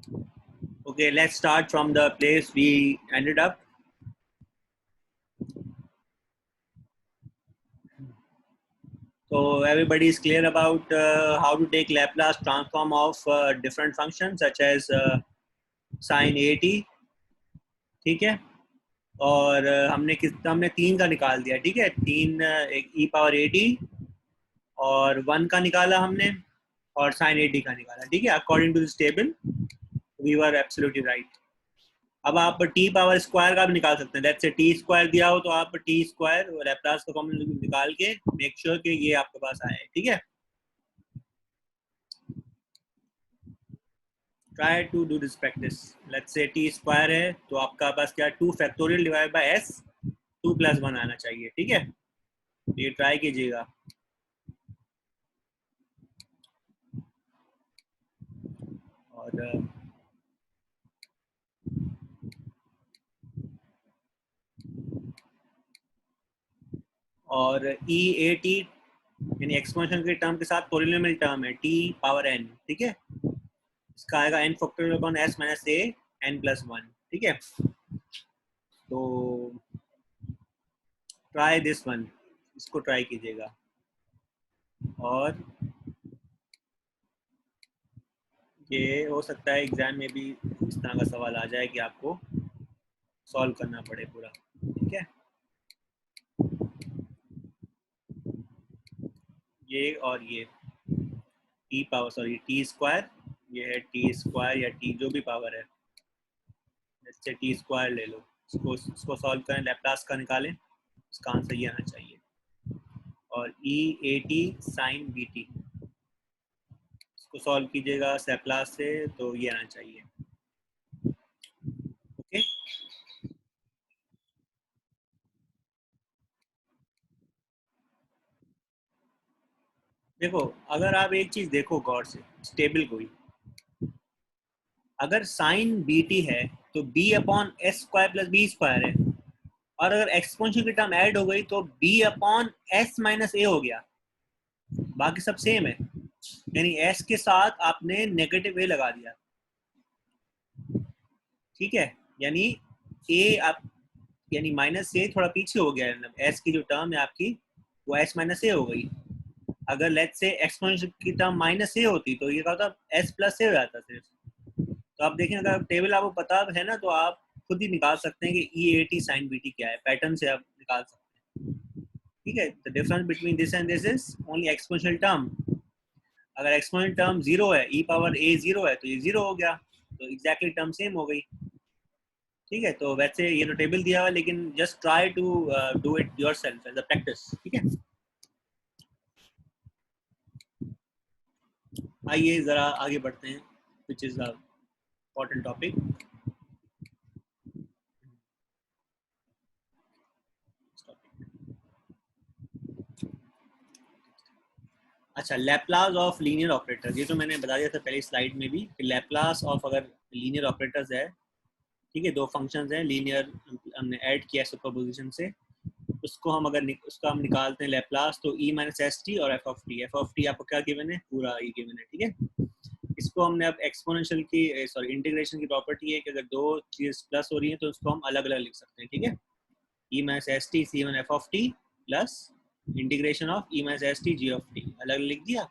Okay, let's start from the place we ended up. So everybody is clear about how to take Laplace transform of different functions such as sin at, ठीक है। और हमने 3 का निकाल दिया, ठीक है। 3 एक e पावर at और 1 का निकाला हमने और sin at का निकाला, ठीक है। According to this table we were absolutely right. अब आप टी पावर स्क्वायर का भी निकाल सकते हैं। लेट्स से टी स्क्वायर दिया हो तो आप टी स्क्वायर लैप्लास का कॉमन निकाल के मेक श्योर कि ये आपके पास आए, ठीक है। Try to do this practice. Let's say T square है तो आपका पास क्या 2 फैक्टोरियल डिवाइड बाय एस 2 + 1 आना चाहिए, ठीक है। ये ट्राई कीजिएगा। और ई ए टी यानी एक्सपोनेंशियल के टर्म के साथ पॉलिनोमियल टर्म है टी पावर एन, ठीक है। इसका आएगा n factorial upon s minus a n + 1, ठीक है। तो ट्राई दिस वन, इसको ट्राई कीजिएगा। और ये हो सकता है एग्जाम में भी इस तरह का सवाल आ जाए कि आपको सॉल्व करना पड़े पूरा, ठीक है। ये और ये टी पावर टी स्क्वायर, ये है टी स्क्वायर या टी जो भी पावर है, जैसे टी स्क्वायर ले लो। इसको सॉल्व करें, लैप्लास का निकालें, इसका आंसर ये आना चाहिए। और E A T sine B T, इसको सॉल्व कीजिएगा लैप्लास से तो ये आना चाहिए, ओके। देखो, अगर आप एक चीज देखो गौर से, स्टेबल कोई अगर साइन बी टी है तो B upon S square plus B square है, और अगर एक्सपोनेंशियल की टर्म ऐड हो गई तो बी अपॉन एस माइनस ए हो गया, बाकी सब सेम है। यानी एस के साथ आपने नेगेटिव ए लगा दिया, ठीक है। यानी ए आप यानी माइनस ए थोड़ा पीछे हो गया, मतलब एस की जो टर्म है आपकी वो एस माइनस ए हो गई। अगर लेट्स से एक्सपोनेंशियल की टर्म माइनस ए होती तो ये क्या होता, एस प्लस ए हो जाता सिर्फ। तो आप देखें, अगर टेबल आपको पता है ना तो आप खुद ही निकाल सकते हैं कि E A T sine B T क्या है, पैटर्न से आप निकाल सकते हैं, ठीक है। The difference between this and this is only exponential term. अगर एक्सपोनेंशियल टर्म 0 है, ई पावर ए 0 है तो ये 0 हो गया, तो एग्जैक्टली टर्म सेम हो गई, ठीक है। तो वैसे ये तो टेबल दिया हुआ, लेकिन just try to do it yourself as a practice, ठीक है। आइए जरा आगे बढ़ते हैं, which is the important topic. अच्छा, लैप्लास ऑफ लीनियर ऑपरेटर, ये तो मैंने बता दिया था पहली स्लाइड में भी कि लैप्लास ऑफ अगर लीनियर ऑपरेटर्स है, ठीक है, 2 फंक्शंस हैं लीनियर, हमने ऐड किया सुपरपोजिशन से, उसको हम उसका हम निकालते हैं लैप्लास, तो ई माइनस एस टी और एफ ऑफ टी आपको क्या गिवन है, पूरा ई गिवन है, ठीक है। इसको हमने अब एक्सपोनेंशियल की इंटीग्रेशन की प्रॉपर्टी है कि अगर 2 चीज प्लस हो रही है तो उसको हम अलग अलग लिख सकते हैं, ठीक है। E minus S T C one F of T plus integration of E minus S T G of T, अलग लिख दिया।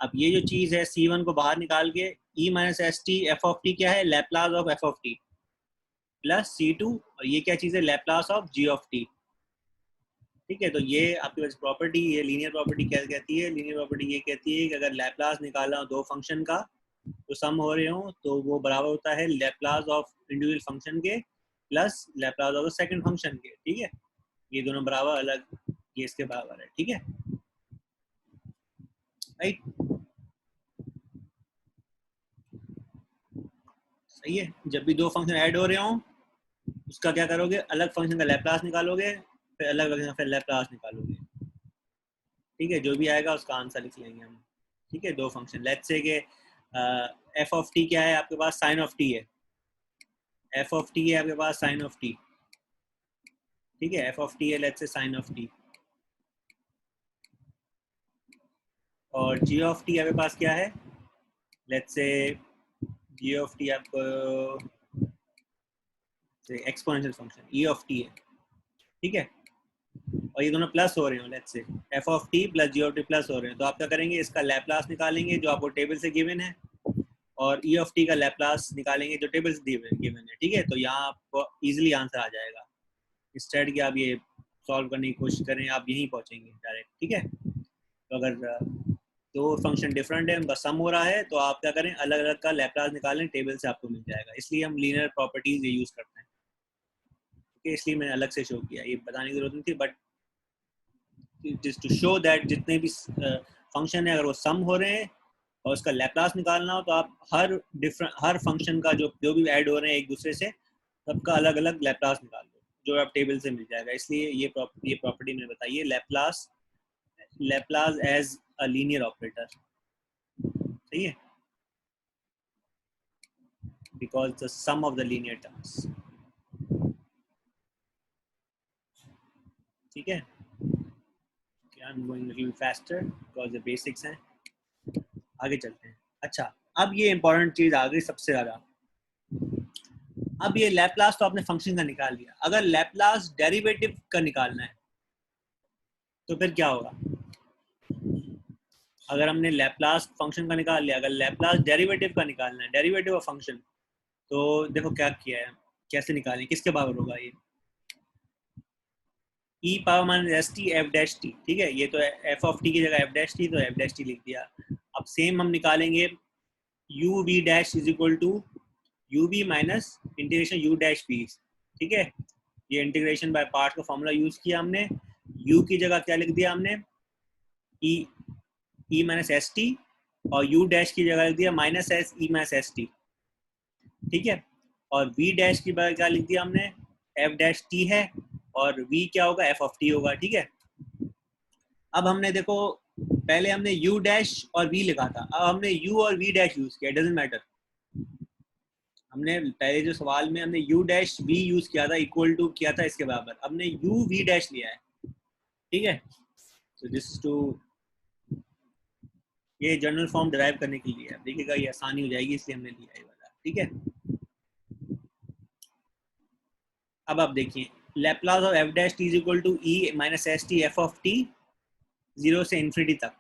अब ये जो चीज है C1 को बाहर निकाल के E minus S T F of T क्या है, Laplace of F of T plus C2, और ये क्या चीज है, Laplace of G of T, ठीक है। तो ये आपके पास प्रॉपर्टी, ये लीनियर प्रॉपर्टी क्या कहती है, लीनियर प्रॉपर्टी ये कहती है कि अगर लैप्लास निकालना हो 2 फंक्शन का तो सम हो रहे हो तो वो बराबर होता है लैप्लास ऑफ इंडिविजुअल फंक्शन के plus Laplace of second function के, ठीक है। ये दोनों बराबर अलग, ये इसके बराबर है, ठीक है, राइट। सही है। जब भी 2 फंक्शन ऐड हो रहे हो उसका क्या करोगे, अलग फंक्शन का लैप्लास निकालोगे, फिर अलग फंक्शन फिर लैप्लास निकालोगे, ठीक है। जो भी आएगा उसका आंसर लिख लेंगे हम, ठीक है। 2 फंक्शन, लेट्स से कि एफ ऑफ टी क्या है आपके पास, साइन ऑफ टी है, एफ ऑफ टी है आपके पास साइन ऑफ टी, ठीक है। एफ ऑफ टी है let's say sine of T, और जी ऑफ टी आपके पास क्या है, let's say G of T आपको exponential function E of T है, ठीक है, और ये दोनों प्लस हो रहे हैं, let's say F of T plus G of T plus हो रहे हैं, तो आप क्या करेंगे, इसका लैप्लास निकालेंगे जो आपको टेबल से गिवन है, और ई ऑफ टी का लैप्लास निकालेंगे जो टेबल से गिवन है, ठीक है। तो यहाँ आपको इजीली आंसर आ जाएगा, इंस्टेड कि आप ये सॉल्व करने की कोशिश करें, आप यहीं पहुँचेंगे डायरेक्ट, ठीक है। तो अगर दो फंक्शन डिफरेंट है, उनका सम हो रहा है, तो आप क्या करें, अलग अलग का लैप्लास निकालें, टेबल से आपको मिल जाएगा। इसलिए हम लीनियर प्रॉपर्टीज ये यूज़ करते हैं, ठीक है, इसलिए मैंने अलग से शो किया, ये बताने की जरूरत नहीं थी, but just to show that जितने भी फंक्शन है अगर वो सम हो रहे हैं और उसका लैप्लास निकालना हो, तो आप हर फंक्शन का जो भी ऐड हो रहे हैं एक दूसरे से, सबका अलग अलग लैप्लास निकाल लो, जो आप टेबल से मिल जाएगा। इसलिए ये प्रॉपर्टी मैंने बताई है, Laplace as a linear operator, सही है, because the sum of the linear terms, ठीक है। I'm going a little faster because the basics हैं, आगे चलते हैं। अच्छा, अब ये इंपॉर्टेंट चीज आ गई सबसे ज्यादा। अब ये लैप्लास तो आपने फंक्शन का निकाल लिया, अगर लैप्लास डेरिवेटिव का निकालना है तो फिर क्या होगा। अगर हमने लैप्लास फंक्शन का निकाल लिया, अगर लैप्लास डेरिवेटिव का निकालना है, डेरिवेटिव ऑफ फंक्शन, तो देखो क्या किया है, कैसे निकालें, किसके बराबर होगा ये, E power minus S T F dash T, ठीक है। ये तो एफ ऑफ टी की जगह एफ डैश टी, तो एफ डैश टी लिख दिया। अब सेम हम निकालेंगे U V dash is equal to U V minus integration U dash P, ठीक है। ये इंटीग्रेशन बाय पार्ट का फॉर्मूला यूज किया हमने, u की जगह क्या लिख दिया हमने, ई माइनस एस टी, और u डैश की जगह लिख दिया minus S E minus S T, ठीक है। और v डैश की जगह क्या लिख दिया हमने, f डैश t है, और v क्या होगा, f ऑफ t होगा, ठीक है। अब हमने देखो, पहले हमने u डैश और v लिखा था, अब हमने u और v डैश यूज किया, डजंट मैटर। हमने पहले जो सवाल में हमने u डैश v यूज किया था, इक्वल टू किया था इसके बराबर, हमने u v डैश लिया है, ठीक है। तो दिस इज टू, ये जनरल फॉर्म डिराइव करने के लिए है, देखिएगा ये आसानी हो जाएगी, इसलिए हमने लिया है वाला, ठीक है। अब आप देखिए, Laplace of F dash T is equal to E minus S T F of T, 0 से इन्फिनिटी तक,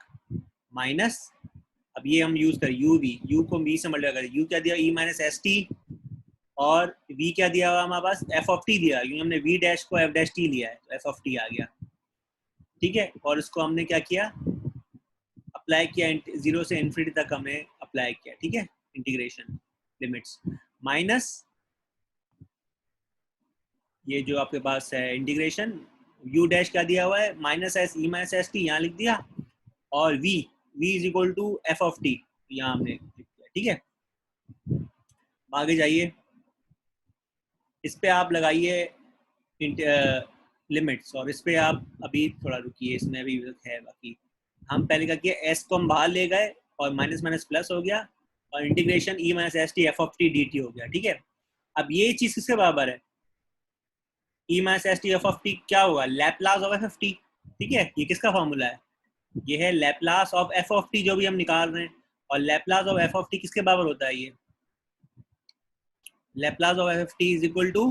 माइनस, अब ये हम यूज करें यू वी, यू को वी से मल्टीप्लाई करें, यू क्या दिया, ई माइनस एस टी, और वी क्या दिया हुआ हमारे पास, एफ ऑफ टी दिया, क्योंकि हमने वी डैश को एफ डैश टी लिया है, तो एफ ऑफ टी आ गया, ठीक है। और इसको हमने क्या किया, अप्लाई किया, 0 से इन्फिनिटी तक हमने अप्लाई किया, ठीक है, इंटीग्रेशन लिमिट्स, माइनस ये जो आपके पास है इंटीग्रेशन, u डैश क्या दिया हुआ है, minus S E minus S T यहाँ लिख दिया, और v is equal to F of T यहाँ हमने लिख दिया, ठीक है। आगे जाइए, इस पे आप लगाइए लिमिट्स, और इस पे आप अभी थोड़ा रुकिए, इसमें अभी है बाकी। हम पहले क्या किया, s को हम बाहर ले गए और माइनस माइनस प्लस हो गया, और integration E minus S T F of T D T हो गया, ठीक है। अब ये चीज किसके बराबर है, E minus S T F of T क्या होगा, Laplace of F of T, ठीक है। ये किसका फॉर्मूला है, ये है Laplace of F of T जो भी हम निकाल रहे हैं, और Laplace of F of T किसके बराबर होता है, ये Laplace of F of T is equal to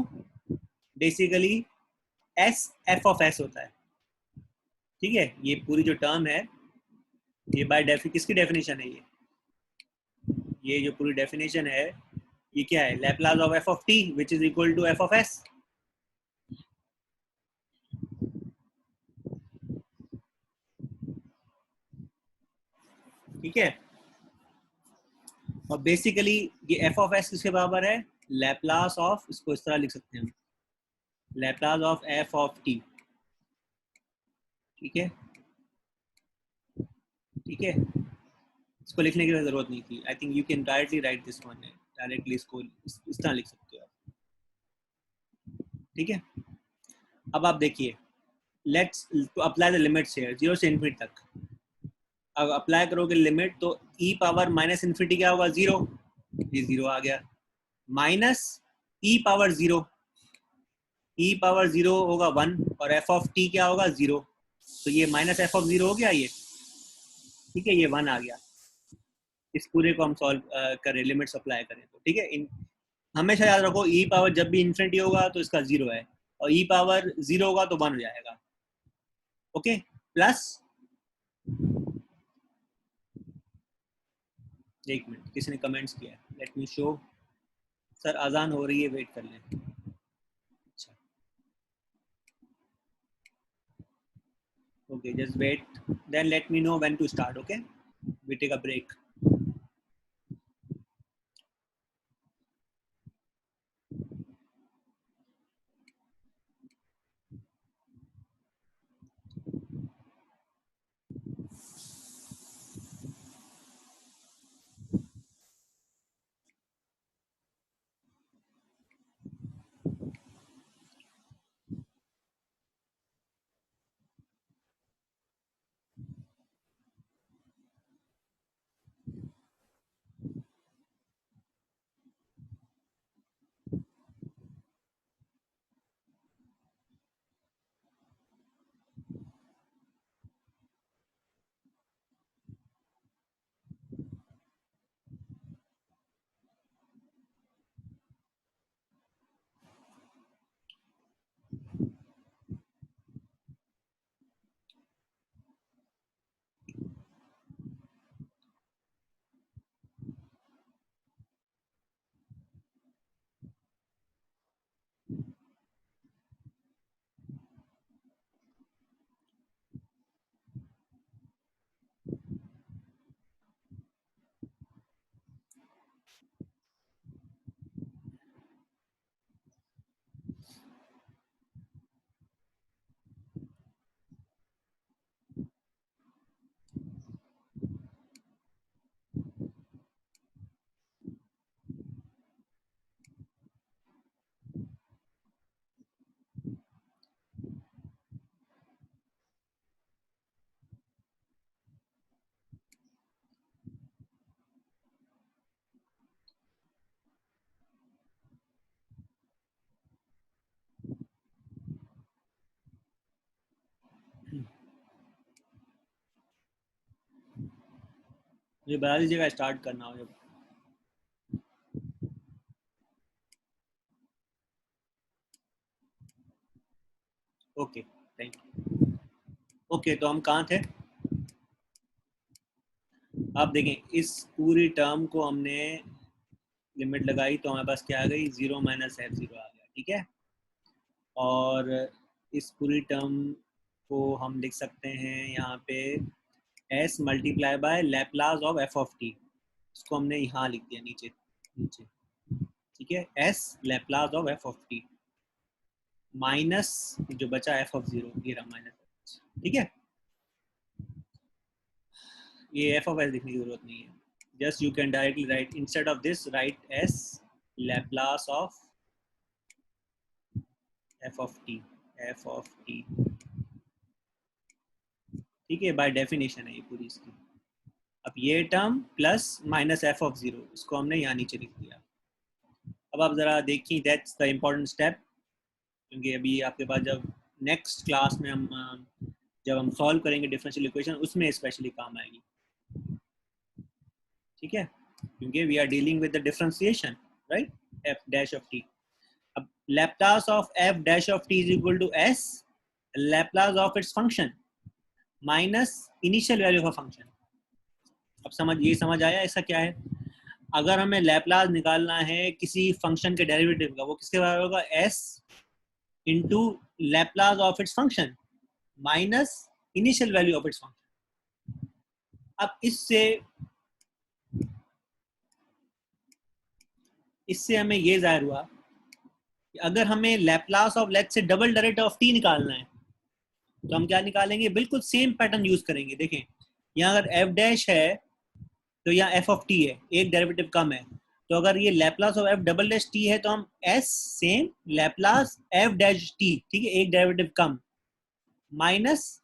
basically S F of S होता है, ठीक है। ये पूरी जो टर्म है, ये बाय किसकी डेफिनेशन है, ये जो पूरी डेफिनेशन है, ये क्या है, Laplace of F of T which is equal to F of S, ठीक है। और बेसिकली ये एफ ऑफ एस किसके बराबर है, लैप्लास ऑफ, इसको इस तरह लिख सकते हैं हम, Laplace of F of T, ठीक है, ठीक है। इसको लिखने की जरूरत नहीं थी, I think you can directly right this one, directly इसको इस तरह लिख सकते हो आप, ठीक है। अब आप देखिए, let's apply the limits here, 0 से इन्फिनिटी तक, अब अप्लाई करोगे लिमिट, तो ई पावर माइनस इन्फिनिटी क्या होगा, 0, ये 0 आ गया, माइनस ई पावर 0, ई पावर 0 होगा 1, और एफ ऑफ टी क्या होगा 0, तो ये माइनस एफ ऑफ 0 हो गया ये, ठीक है, ये 1 आ गया। इस पूरे को हम सॉल्व करें, लिमिट्स अप्लाई करें तो ठीक है। हमेशा याद रखो ई पावर जब भी इन्फिनिटी होगा तो इसका 0 है, और ई पावर 0 होगा तो 1 हो जाएगा। ओके, प्लस, एक मिनट, किसी ने कमेंट्स किया है, लेट मी शो। सर अजान हो रही है, वेट कर लें। अच्छा, okay, just wait, then let me know when to start. Okay, we take a break. मुझे बता दीजिएगा स्टार्ट करना हो जब। Okay, thank you. ओके, तो हम कहाँ थे? आप देखें, इस पूरी टर्म को हमने लिमिट लगाई तो हमारे पास क्या आ गई, 0 माइनस f0 आ गया, ठीक है। और इस पूरी टर्म को हम लिख सकते हैं यहाँ पे s multiply by Laplace of f of t। इसको हमने यहाँ लिख दिया नीचे नीचे, ठीक है, s Laplace of f of t minus जो बचा f ऑफ 0, ये रहा माइनस, ठीक है। ये f ऑफ s लिखने की जरूरत नहीं है, just you can directly write instead of this, write s Laplace of f of t, ठीक है, बाय डेफिनेशन है ये पूरी इसकी। अब ये term plus minus f of 0, इसको हमने यहाँ नीचे लिख दिया। अब आप ज़रा देखिए, दैट्स द इम्पोर्टेंट स्टेप, क्योंकि अभी आपके पास जब नेक्स्ट क्लास में हम जब हम सॉल्व करेंगे डिफरेंशियल इक्वेशन, उसमें स्पेशली काम आएगी, ठीक है, क्योंकि we are dealing with the differentiation, right, f dash of t। अब Laplace of f dash of t is equal to s Laplace of its function minus initial value of function. अब समझ आया ऐसा क्या है? अगर हमें लैप्लास निकालना है किसी फंक्शन के डेरिवेटिव का, वो किसके बराबर होगा, s into Laplace of its function minus initial value of its function. अब इससे हमें ये जाहिर हुआ कि अगर हमें Laplace of let's say double derivative of t निकालना है तो हम क्या निकालेंगे, बिल्कुल सेम पैटर्न यूज करेंगे। देखें, यहाँ अगर f डैश है तो यहाँ f ऑफ t है, एक डेरिवेटिव कम है, तो अगर ये Laplace of f double dash t है तो हम s same Laplace f dash t, ठीक है, एक derivative come, minus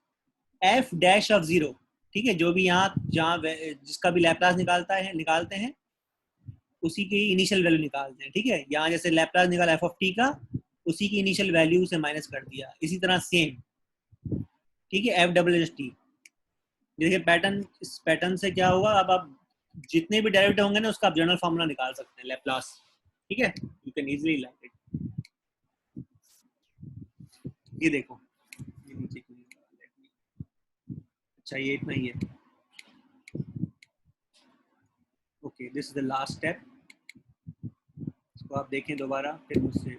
f dash of 0, ठीक है, जो भी यहाँ जहाँ जिसका भी लैप्लास निकालते हैं उसी की इनिशियल वैल्यू निकालते हैं, ठीक है। यहाँ जैसे लैप्लास निकाला f ऑफ t का, उसी की इनिशियल वैल्यू से माइनस कर दिया, इसी तरह सेम, ठीक है, f डबल डैश t। देखिए पैटर्न, इस पैटर्न से क्या होगा, अब आप जितने भी डेरिवेटिव होंगे ना उसका आप जनरल फार्मूला निकाल सकते हैं, लैप्लास, ठीक है, you can easily like it. ये देखो, ये नीचे क्यों नहीं आ रहा? अच्छा ये इतना ही है। Okay, this is the last step. इसको आप देखें दोबारा फिर मुझसे।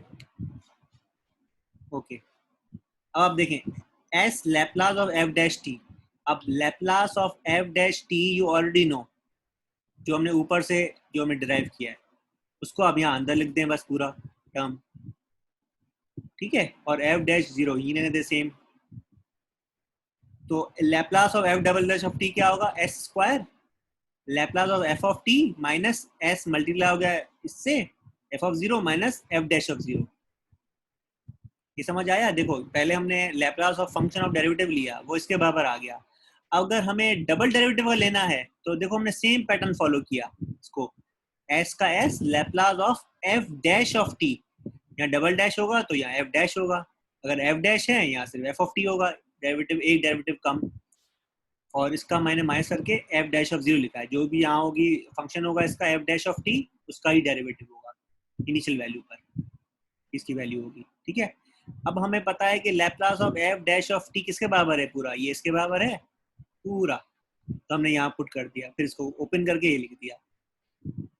ओके, अब आप देखें S Laplace of F dash T. अब Laplace of F dash T you already know, जो हमने ऊपर से जो हमने डिराइव किया है उसको आप यहाँ अंदर लिख दें बस पूरा टर्म, ठीक है, और एफ डैश जीरो ही दे सेम। तो Laplace of F double dash of T क्या होगा, S square Laplace of F of T minus S multiply हो गया इससे F of zero minus F dash of zero. ये समझ आया? देखो पहले हमने Laplace of function of derivative लिया, वो इसके बराबर आ गया। अगर हमें डबल डेरिवेटिव लेना है तो देखो हमने सेम पैटर्न फॉलो किया, इसको एस का S Laplace of F dash of T, यहाँ डबल डैश होगा तो यहाँ एफ डैश होगा, अगर एफ डैश है यहाँ सिर्फ एफ ऑफ टी होगा, डेरिवेटिव एक डेरिवेटिव कम, और इसका मैंने माइनस करके एफ डैश ऑफ जीरो लिखा है। जो भी यहाँ होगी फंक्शन होगा इसका एफ डैश ऑफ टी, उसका ही डेरिवेटिव होगा इनिशियल वैल्यू पर, इसकी वैल्यू होगी, ठीक है। अब हमें पता है कि Laplace of F dash of T किसके बराबर है, पूरा ये इसके बराबर है पूरा, तो हमने यहाँ पुट कर दिया, फिर इसको ओपन करके ये लिख दिया,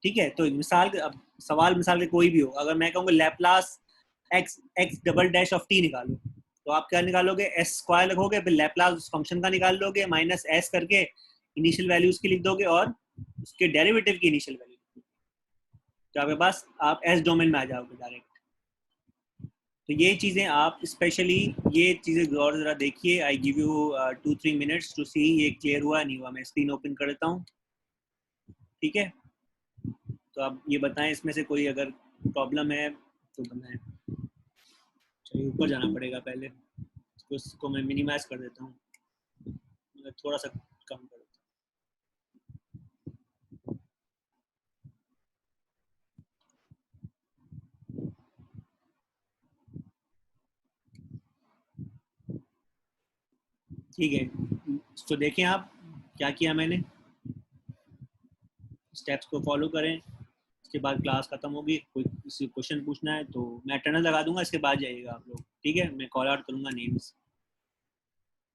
ठीक है। तो मिसाल, अब सवाल मिसाल के कोई भी हो, अगर मैं कहूँगा Laplace x x double dash of T निकालो, तो आप क्या निकालोगे, एस स्क्वायर लिखोगे, फिर लैप्लास उस फंक्शन का निकाल लोगे माइनस एस करके इनिशियल वैल्यू उसकी लिख दोगे और उसके डेरिवेटिव की इनिशियल वैल्यू, तो आपके पास आप एस डोमेन में आ जाओगे डायरेक्ट। तो ये चीज़ें आप स्पेशली ये चीज़ें गौर ज़रा देखिए। I give you 2-3 minutes to see ये क्लियर हुआ नहीं हुआ। मैं स्क्रीन ओपन कर देता हूँ, ठीक है। तो आप ये बताएं इसमें से कोई अगर प्रॉब्लम है तो बताएं। चलिए ऊपर जाना पड़ेगा पहले, इसको मैं मिनिमाइज कर देता हूँ, थोड़ा सा कम कर देता हूँ, ठीक है। तो देखें आप क्या किया मैंने, स्टेप्स को फॉलो करें। इसके बाद क्लास खत्म होगी, कोई किसी क्वेश्चन पूछना है तो मैं अटेंडेंस लगा दूंगा, इसके बाद जाइएगा आप लोग, ठीक है। मैं कॉल आउट करूंगा नेम्स।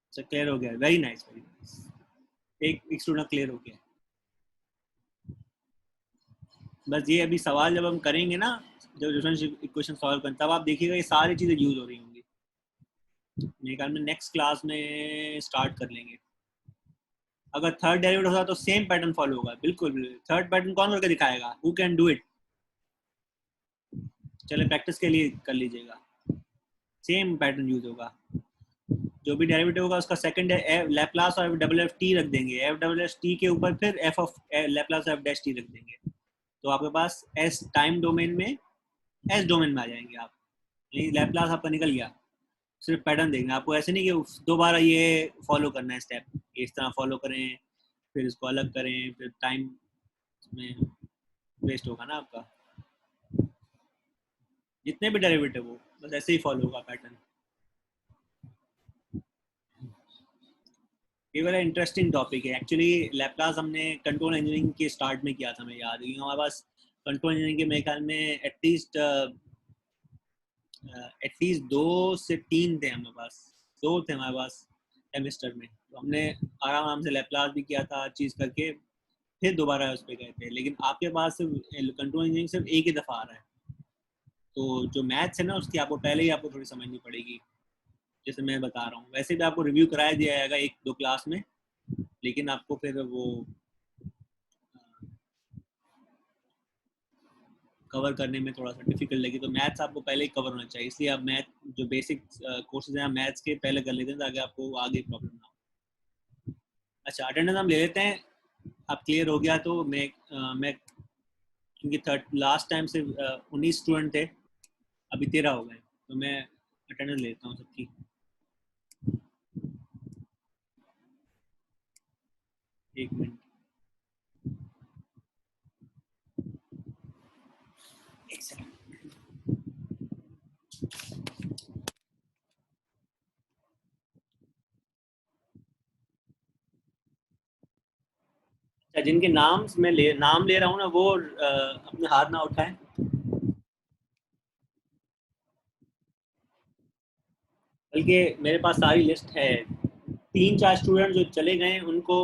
अच्छा क्लियर हो गया, वेरी नाइस वेरी नाइस। एक स्टूडेंट क्लियर हो गया। बस ये अभी सवाल जब हम करेंगे ना, जब डिफरेंशियल इक्वेशन सॉल्व करें, तब आप देखिएगा ये सारी चीज़ें यूज हो रही होंगी। मेरे ख्याल में नेक्स्ट क्लास में स्टार्ट कर लेंगे। अगर थर्ड डेरिवेटिव होगा तो सेम पैटर्न फॉलो होगा, बिल्कुल बिल्कुल। थर्ड पैटर्न कौन करके दिखाएगा, हु कैन डू इट? चले प्रैक्टिस के लिए कर लीजिएगा, सेम पैटर्न यूज होगा। जो भी डेरिवेटिव होगा उसका सेकंड लैप्लास और डबल एफ टी रख देंगे, एफ डबल एफ टी के ऊपर फिर F of Laplace F dash T रख देंगे, तो आपके पास एस टाइम डोमेन में एस डोमेन में आ जाएंगे आप। ये लैप्लास आपका निकल गया। सिर्फ पैटर्न देखना आपको, ऐसे नहीं कि दोबारा ये फॉलो करना है स्टेप, इस तरह फॉलो करें फिर इसको अलग करें, फिर टाइम में वेस्ट होगा ना आपका। जितने भी डेरिवेटिव हो बस ऐसे ही फॉलो होगा पैटर्न। ये वाला इंटरेस्टिंग टॉपिक है एक्चुअली। लैप्लास हमने कंट्रोल इंजीनियरिंग के स्टार्ट में किया था, मैं याद है हमारे पास कंट्रोल इंजीनियरिंग के मेरे ख्याल में एटलीस्ट 2 से 3 थे हमारे पास, 2 थे हमारे पास सेमेस्टर में, तो हमने आराम आराम से लैप्लास भी किया था चीज़ करके, फिर दोबारा उस पर गए थे। लेकिन आपके पास सिर्फ कंट्रोल इंजीनियरिंग सिर्फ एक ही दफ़ा आ रहा है, तो जो मैथ्स है ना उसकी आपको पहले ही आपको थोड़ी समझनी पड़ेगी, जैसे मैं बता रहा हूँ। वैसे भी आपको रिव्यू कराया दिया जाएगा 1-2 क्लास में, लेकिन आपको फिर वो कवर करने में थोड़ा सा डिफिकल्ट लगी, तो मैथ्स आपको पहले ही कवर होना चाहिए। इसलिए आप मैथ जो बेसिक कोर्सेज हैं मैथ्स के पहले कर लेते हैं ताकि आपको आगे प्रॉब्लम ना हो। अच्छा अटेंडेंस हम ले लेते हैं। आप क्लियर हो गया तो मैं क्योंकि थर्ड लास्ट टाइम से 19 स्टूडेंट थे, अभी 13 हो गए, तो मैं अटेंडेंस लेता हूँ सबकी। एक मिनट, एक सेकंड। जिनके नाम ले रहा हूँ ना वो अपने हाथ ना उठाएं। बल्कि मेरे पास सारी लिस्ट है। 3-4 स्टूडेंट जो चले गए उनको,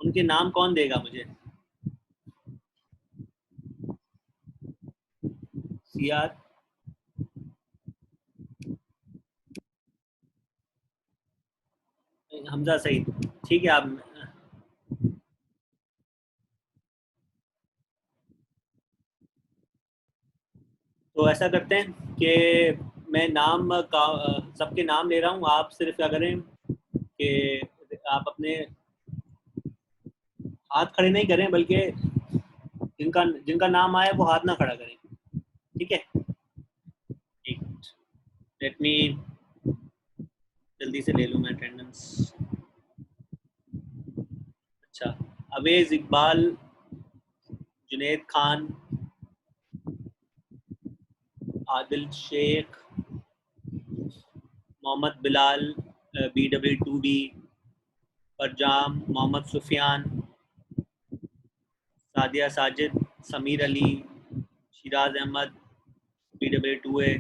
उनके नाम कौन देगा मुझे? सीआर, हमजा सईद, ठीक है आप। तो ऐसा करते हैं कि मैं सबके नाम ले रहा हूँ, आप सिर्फ क्या करें कि आप अपने हाथ खड़े नहीं करें, बल्कि जिनका जिनका नाम आए वो हाथ ना खड़ा करें, ठीक है? लेट मी जल्दी से ले लूँ मैं अटेंडेंस। अच्छा, अवेज इकबाल, जुनेद खान, आदिल शेख, मोहम्मद बिलाल, BW2B, परजाम, मोहम्मद सुफियान, सादिया साजिद, समीर अली, शिराज अहमद, BW2A,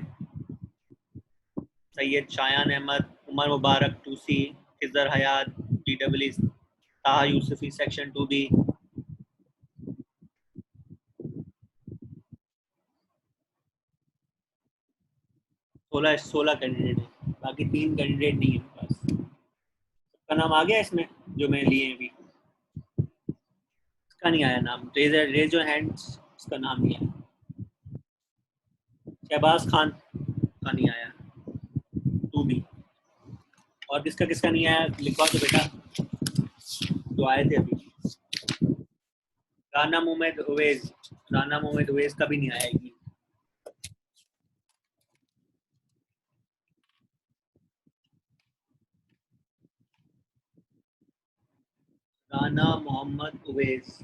सैयद शायान अहमद, उमर मुबारक 2C, खिजर हयात, DW, ताहा यूसुफी सेक्शन 2B। 16 कैंडिडेट हैं, बाकी 3 कैंडिडेट नहीं है मेरे पास। सबका नाम आ गया इसमें जो मैं लिए हैं अभी? इसका नहीं आया नाम, रेज योर हैंड्स, इसका नाम नहीं आया। शहबाज खान का नहीं आया, 2B। और किसका किसका नहीं आया लिखवा दो बेटा, जो आए थे अभी। राना मोहम्मद उवैस, राना मोहम्मद उवैस का भी नहीं आएगी। राना मोहम्मद उवैस।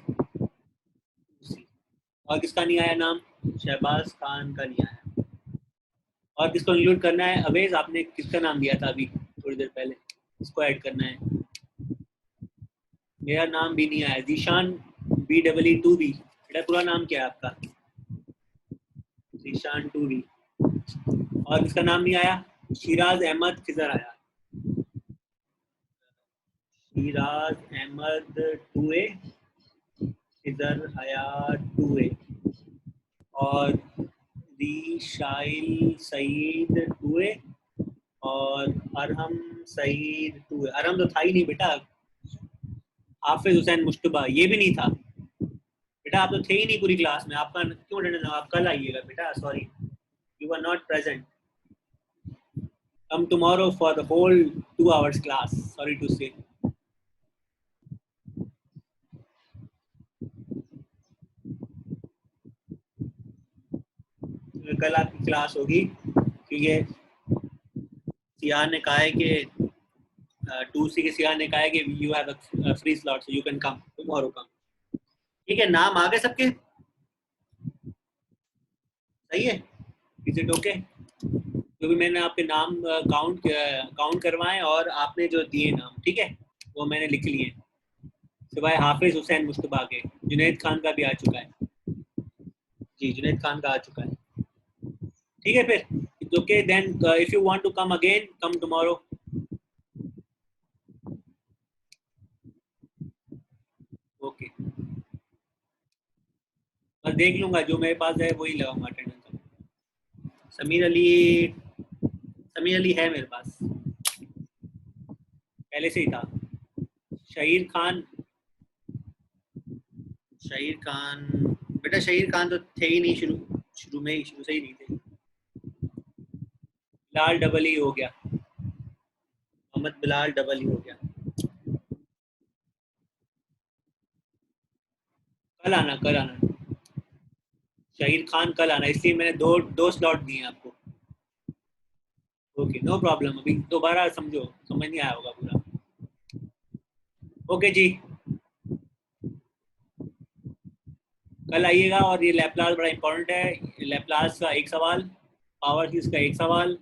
और किसका नहीं आया नाम? शहबाज खान का नहीं आया। और किसको इंक्लूड करना है? अवेज, आपने किसका नाम दिया था अभी थोड़ी देर पहले? इसको ऐड करना है। मेरा नाम भी नहीं आया, जीशान, BW2B। बेटा पूरा नाम क्या है आपका? जीशान 2B। और किसका नाम नहीं आया? शिराज अहमद, किधर आया? शिराज अहमद 2A, किधर आया? 2A। और रिशाइल सईद 2A, और अरहम सईद 2A। अरहम तो था ही नहीं बेटा। हाफिज हुसैन मुश्तबा, ये भी नहीं था बेटा। आप तो थे ही नहीं पूरी क्लास में, आपका क्यों अटेंडेंस? आप कल आइएगा बेटा, sorry, you are not present. Come tomorrow for the whole 2 hours class, sorry to say. कल आपकी क्लास होगी क्योंकि सीआर ने कहा है कि 2C के सीआर ने कहा है कि you have a free slot, so you can come tomorrow, come. ठीक है, नाम आ गए सबके? सही है, इज इट ओके? जो भी मैंने आपके नाम काउंट करवाए और आपने जो दिए नाम, ठीक है, वो मैंने लिख लिए, सिवाय हाफिज हुसैन मुश्तबा के। जुनैद खान का भी आ चुका है जी, जुनैद खान का आ चुका है। ठीक है, फिर it's okay then. If you want to come again, come tomorrow. Okay, मैं देख लूंगा, जो मेरे पास है वही लगाऊंगा अटेंडेंस। समीर अली, समीर अली है मेरे पास, पहले से ही था। शहीर खान, शहीर खान, बेटा शहीर खान तो थे ही नहीं, शुरू शुरू में ही, शुरू से ही नहीं थे। बिलाल डबल ही हो गया, मोहम्मद बिलाल डबल ही हो गया। कल आना, कल आना। शहीर खान कल आना, इसलिए मैंने दो दो स्लॉट दिए आपको। Okay, no problem. अभी दोबारा समझो, समझ नहीं आया होगा पूरा। ओके जी, कल आइएगा। और ये लैपलास बड़ा इंपॉर्टेंट है। लैपलास का एक सवाल, पावर सीरीज का एक सवाल,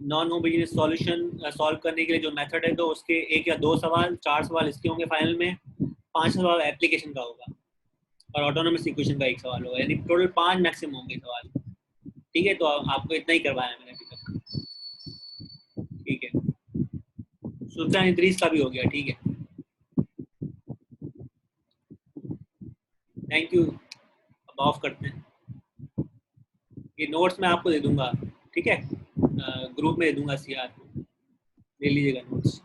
नॉन होमोजेनियस सॉल्यूशन सॉल्व करने के लिए जो मेथड है, तो उसके 1 या 2 सवाल, 4 सवाल इसके होंगे फाइनल में। 5 सवाल एप्लीकेशन का होगा और ऑटोनोमस इक्वेशन का एक सवाल होगा, यानी टोटल 5 मैक्सिमम होंगे सवाल। ठीक है, तो आपको इतना ही करवाया मैंने अभी तक। ठीक है, सुल्तान इदरीस का भी हो गया। ठीक है, थैंक यू। अब ऑफ करते हैं। ये नोट्स मैं आपको दे दूंगा, ठीक है, ग्रुप में दे दूंगा, सीआर ले लीजिएगा नोट्स।